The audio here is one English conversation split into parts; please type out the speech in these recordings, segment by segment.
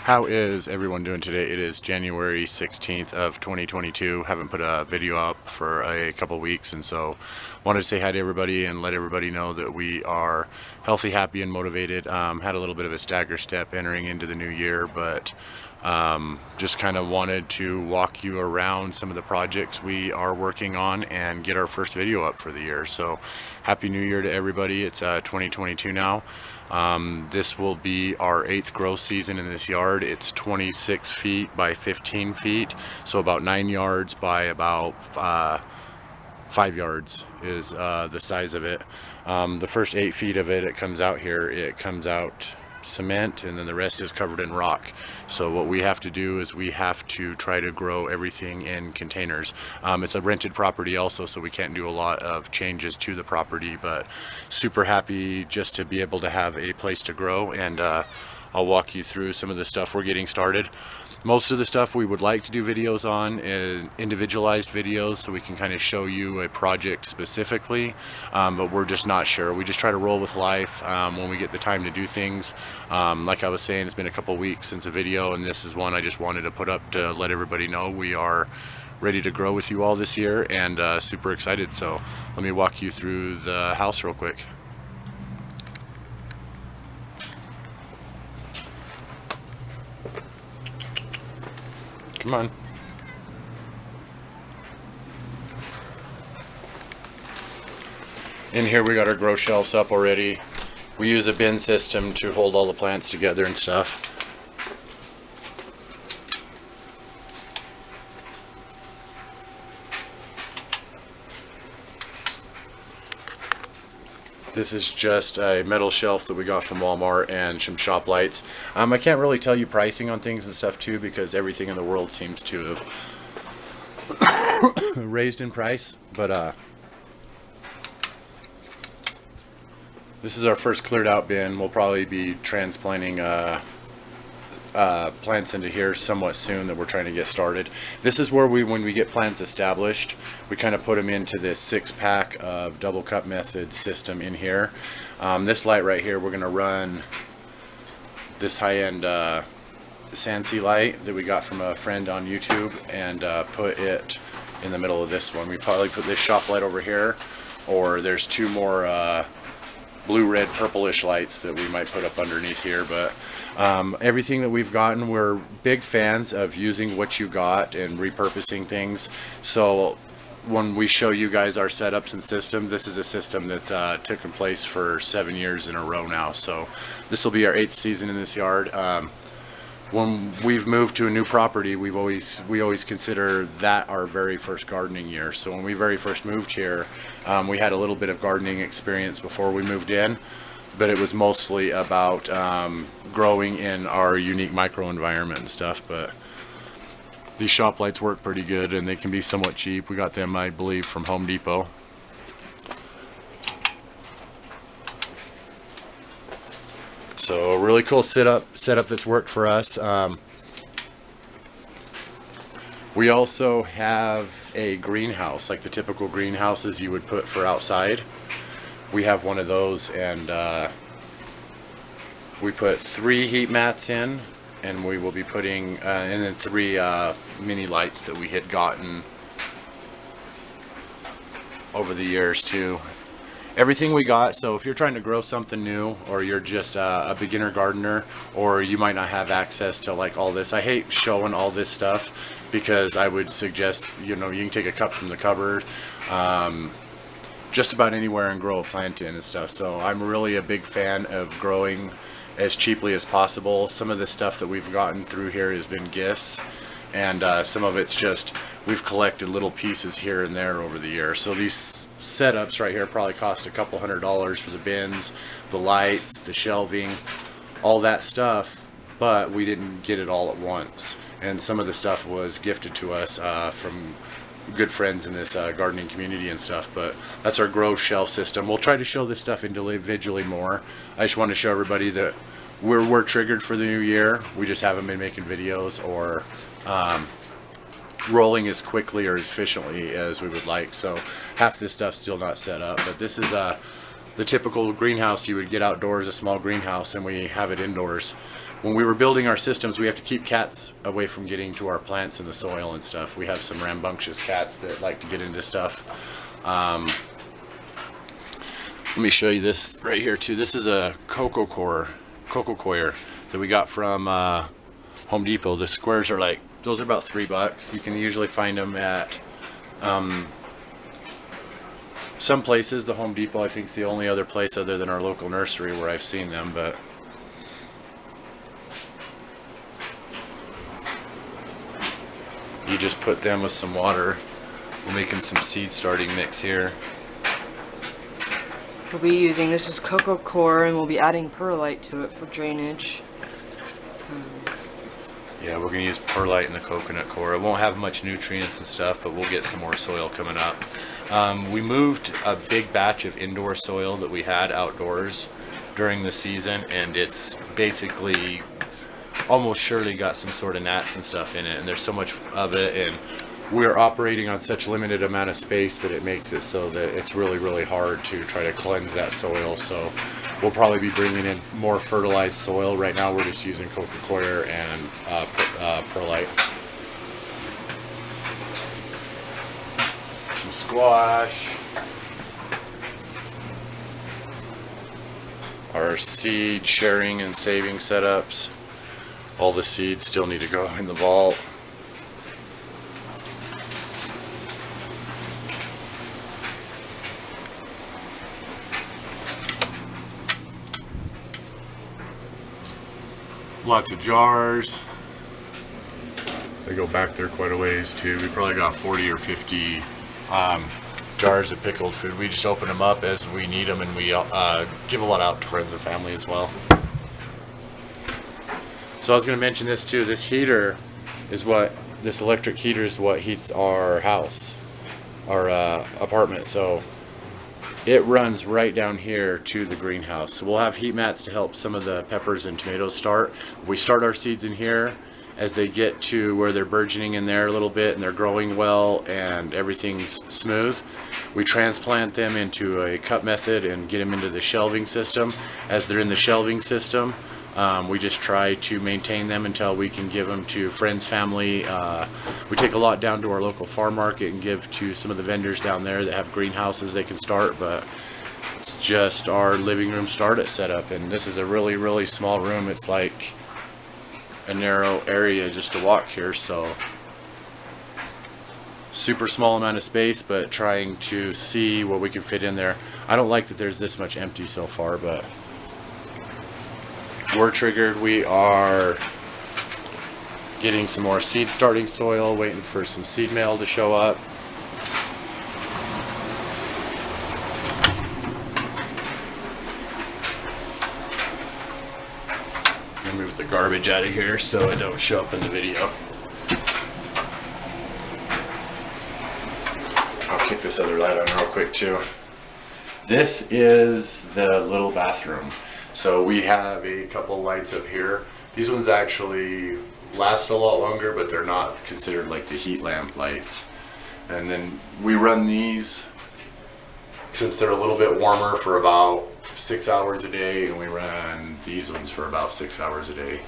How is everyone doing today? It is January 16th of 2022. Haven't put a video up for a couple weeks, and so wanted to say hi to everybody and let everybody know that we are healthy, happy, and motivated. Had a little bit of a stagger step entering into the new year, but just kind of wanted to walk you around some of the projects we are working on and get our first video up for the year. So happy new year to everybody. It's 2022 now. This will be our 8th growth season in this yard. It's 26 feet by 15 feet, so about 9 yards by about 5 yards is the size of it. The first 8 feet of it, it comes out here, it comes out cement, and then the rest is covered in rock. So what we have to do is we have to try to grow everything in containers. It's a rented property also, so we can't do a lot of changes to the property, but super happy just to be able to have a place to grow. And I'll walk you through some of the stuff we're getting started. Most of the stuff we would like to do videos on is individualized videos, so we can kind of show you a project specifically, but we're just not sure. We just try to roll with life when we get the time to do things. Like I was saying, it's been a couple weeks since a video, and this is one I just wanted to put up to let everybody know we are ready to grow with you all this year, and super excited. So let me walk you through the house real quick. Come on. In here we got our grow shelves up already. We use a bin system to hold all the plants together and stuff. This is just a metal shelf that we got from Walmart and some shop lights. I can't really tell you pricing on things and stuff too, because everything in the world seems to have raised in price. But this is our first cleared out bin. We'll probably be transplanting plants into here somewhat soon that we're trying to get started. This is where when we get plants established, we kind of put them into this 6-pack of double cup method system in here. This light right here, we're going to run this high-end Sansi light that we got from a friend on YouTube, and put it in the middle of this one. We probably put this shop light over here, or there's 2 more blue, red, purplish lights that we might put up underneath here. But everything that we've gotten, we're big fans of using what you got and repurposing things. So when we show you guys our setups and system, this is a system that's taken place for 7 years in a row now. So this will be our 8th season in this yard. When we've moved to a new property, we always consider that our very first gardening year. So when we very first moved here, we had a little bit of gardening experience before we moved in, but it was mostly about growing in our unique microenvironment and stuff. But these shop lights work pretty good, and they can be somewhat cheap. We got them, I believe, from Home Depot. So a really cool setup that's worked for us. We also have a greenhouse, like the typical greenhouses you would put for outside. We have one of those, and we put 3 heat mats in, and we will be putting and then 3 mini lights that we had gotten over the years too. Everything we got. So if you're trying to grow something new, or you're just a beginner gardener, or you might not have access to like all this, I hate showing all this stuff, because I would suggest, you can take a cup from the cupboard just about anywhere and grow a plant in and stuff. So I'm really a big fan of growing as cheaply as possible. Some of the stuff that we've gotten through here has been gifts, and some of it's just we've collected little pieces here and there over the years. So these setups right here probably cost a couple $100 for the bins, the lights, the shelving, all that stuff, but we didn't get it all at once. And some of the stuff was gifted to us from good friends in this gardening community and stuff. But that's our grow shelf system. We'll try to show this stuff individually more. I just want to show everybody that we're triggered for the new year. We just haven't been making videos or rolling as quickly or as efficiently as we would like. So half this stuff's still not set up, but this is the typical greenhouse you would get outdoors, a small greenhouse, and we have it indoors. when we were building our systems, we have to keep cats away from getting to our plants in the soil and stuff. We have some rambunctious cats that like to get into stuff. Let me show you this right here too. This is a cocoa coir that we got from Home Depot. The squares are like, those are about $3. You can usually find them at some places. The Home Depot, I think, is the only other place other than our local nursery where I've seen them. But you just put them with some water. We're making some seed starting mix here. We'll be using, this is cocoa core, and we'll be adding perlite to it for drainage. Yeah, we're going to use perlite in the coconut core. It won't have much nutrients and stuff, but we'll get some more soil coming up. We moved a big batch of indoor soil that we had outdoors during the season, and it's basically almost surely got some sort of gnats and stuff in it, and there's so much of it, and we're operating on such limited amount of space that it makes it so that it's really, really hard to try to cleanse that soil. So we'll probably be bringing in more fertilized soil. Right now we're just using cocoa coir and perlite. Some squash. Our seed sharing and saving setups. All the seeds still need to go in the vault. Lots of jars. They go back there quite a ways too. We probably got 40 or 50 jars of pickled food. We just open them up as we need them, and we give a lot out to friends and family as well. So I was going to mention this too. This heater is this electric heater is what heats our house, our apartment. So it runs right down here to the greenhouse. So we'll have heat mats to help some of the peppers and tomatoes start. We start our seeds in here. As they get to where they're burgeoning in there a little bit and they're growing well and everything's smooth, we transplant them into a cup method and get them into the shelving system. As they're in the shelving system, we just try to maintain them until we can give them to friends, family. We take a lot down to our local farm market and give to some of the vendors down there that have greenhouses they can start, but it's just our living room startup setup, and this is a really, really small room. It's like a narrow area just to walk here, so super small amount of space, but trying to see what we can fit in there. I don't like that there's this much empty so far, but we're triggered. We are getting some more seed starting soil, waiting for some seed mail to show up. Move the garbage out of here so it don't show up in the video. I'll kick this other light on real quick too. This is the little bathroom. So we have a couple lights up here. These ones actually last a lot longer, but they're not considered like the heat lamp lights. And then we run these, since they're a little bit warmer, for about 6 hours a day, and we run these ones for about 6 hours a day.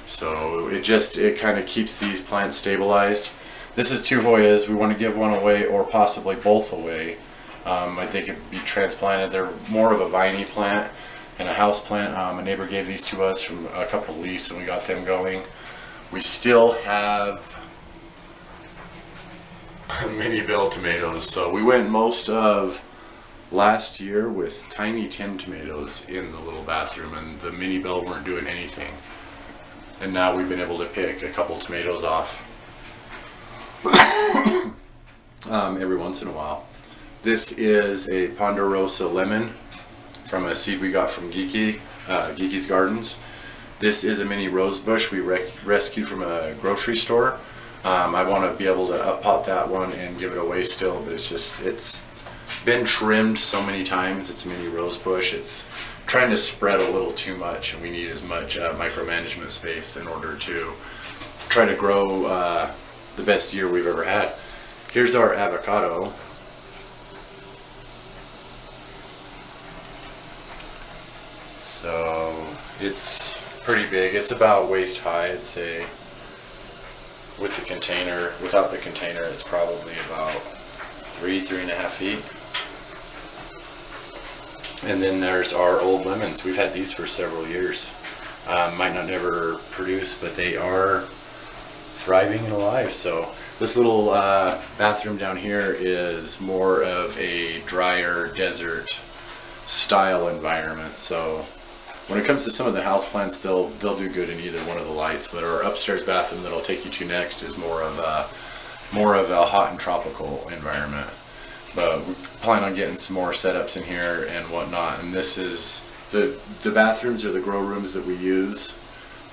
So it kind of keeps these plants stabilized. This is two Hoyas. We want to give one away or possibly both away. I think it'd be transplanted. They're more of a viney plant and a house plant. A neighbor gave these to us from a couple lease, and we got them going. We still have mini bell tomatoes. So we went most of last year with tiny Tim tomatoes in the little bathroom, and the mini bell weren't doing anything. And now we've been able to pick a couple tomatoes off every once in a while. This is a Ponderosa Lemon from a seed we got from Geeky's Gardens. This is a mini rose bush we rescued from a grocery store. I want to be able to up-pot that one and give it away still, but it's been trimmed so many times. It's a mini rose bush. It's trying to spread a little too much, and we need as much micromanagement space in order to try to grow the best year we've ever had. Here's our avocado. So it's pretty big. It's about waist high, I'd say. With the container, without the container, it's probably about 3.5 feet. And then there's our old lemons. We've had these for several years. Might not never produce, but they are thriving and alive. So this little bathroom down here is more of a drier desert style environment. So when it comes to some of the houseplants, they'll do good in either one of the lights. But our upstairs bathroom that I'll take you to next is more of a hot and tropical environment. But we plan on getting some more setups in here and whatnot. And this is the bathrooms or the grow rooms that we use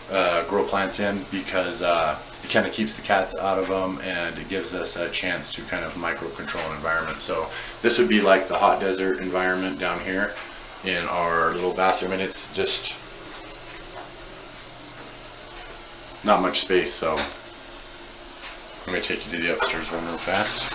grow plants in, because it kind of keeps the cats out of them and it gives us a chance to kind of micro control an environment. So this would be like the hot desert environment down here in our little bathroom, and it's just not much space. So let me take you to the upstairs one real fast.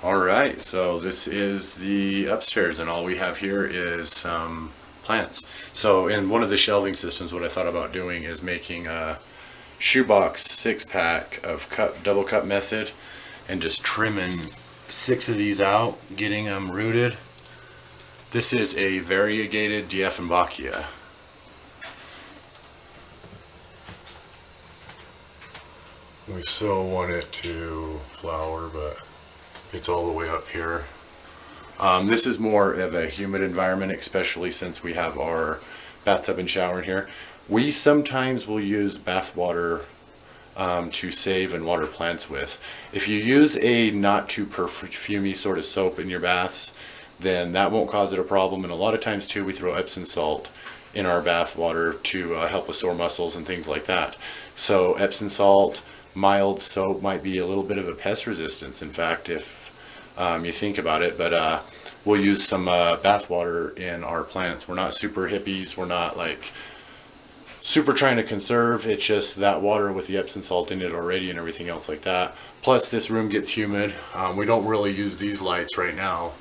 Alright, so this is the upstairs, and all we have here is some plants. So in one of the shelving systems, what I thought about doing is making a shoebox 6-pack of double cup method and just trimming 6 of these out, getting them rooted. This is a Variegated Diaphracchia. We so want it to flower, but it's all the way up here. This is more of a humid environment, especially since we have our bathtub and shower in here. We sometimes will use bath water to save and water plants with. If you use a not too perfumey sort of soap in your baths, then that won't cause it a problem. And a lot of times too, we throw Epsom salt in our bath water to help with sore muscles and things like that. So Epsom salt, mild soap might be a little bit of a pest resistance, in fact, if you think about it. But we'll use some bath water in our plants. We're not super hippies, we're not like super trying to conserve. It's just that water with the Epsom salt in it already and everything else like that. Plus this room gets humid. We don't really use these lights right now.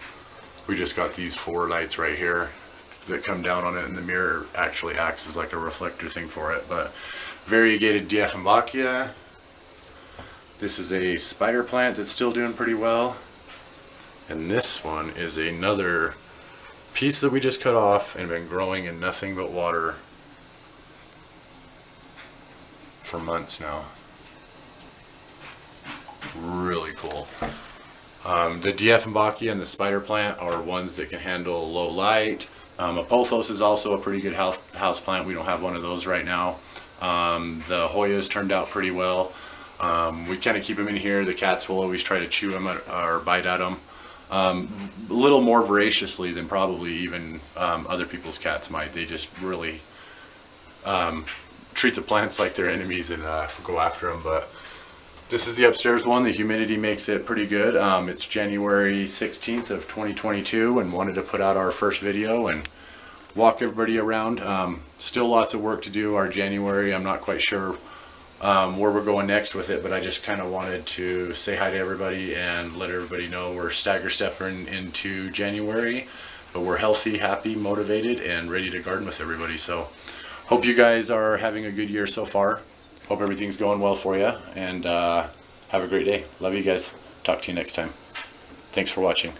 We just got these 4 lights right here that come down on it, and the mirror actually acts as like a reflector thing for it. But Variegated Diaphracchia. This is a spider plant that's still doing pretty well. And this one is another piece that we just cut off and been growing in nothing but water for months now. Really cool. The Diaphracchia and the spider plant are ones that can handle low light. A pothos is also a pretty good house plant. We don't have one of those right now. The Hoyas turned out pretty well. We kind of keep them in here. The cats will always try to chew them or bite at them. A little more voraciously than probably even other people's cats might. They just really treat the plants like they're enemies and go after them. But this is the upstairs one. The humidity makes it pretty good. It's January 16th of 2022, and wanted to put out our first video and walk everybody around. Still lots of work to do. Our January, I'm not quite sure where we're going next with it, but I just kind of wanted to say hi to everybody and let everybody know we're stepping into January, but we're healthy, happy, motivated, and ready to garden with everybody. So hope you guys are having a good year so far. Hope everything's going well for you, and have a great day. Love you guys. Talk to you next time. Thanks for watching.